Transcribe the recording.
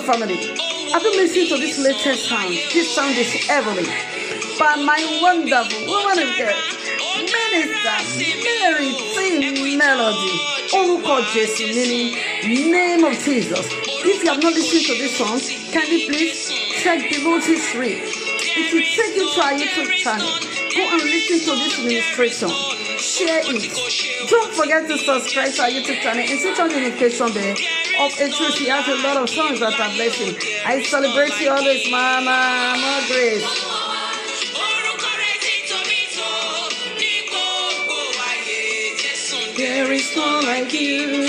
family. Have you listened to this latest sound? This sound is heavenly. By my wonderful woman of God, Minister Mary T. Melody. Oruko Jesu, meaning name of Jesus. If you have not listened to this song, can you please check the notice read? It will take you to our YouTube channel. Go and listen to this ministration. Share it. Don't forget to subscribe to our YouTube channel and switch on the notification bell of a truth. He has a lot of songs that are blessing. I celebrate you always, Mama. More grace. There is none like you.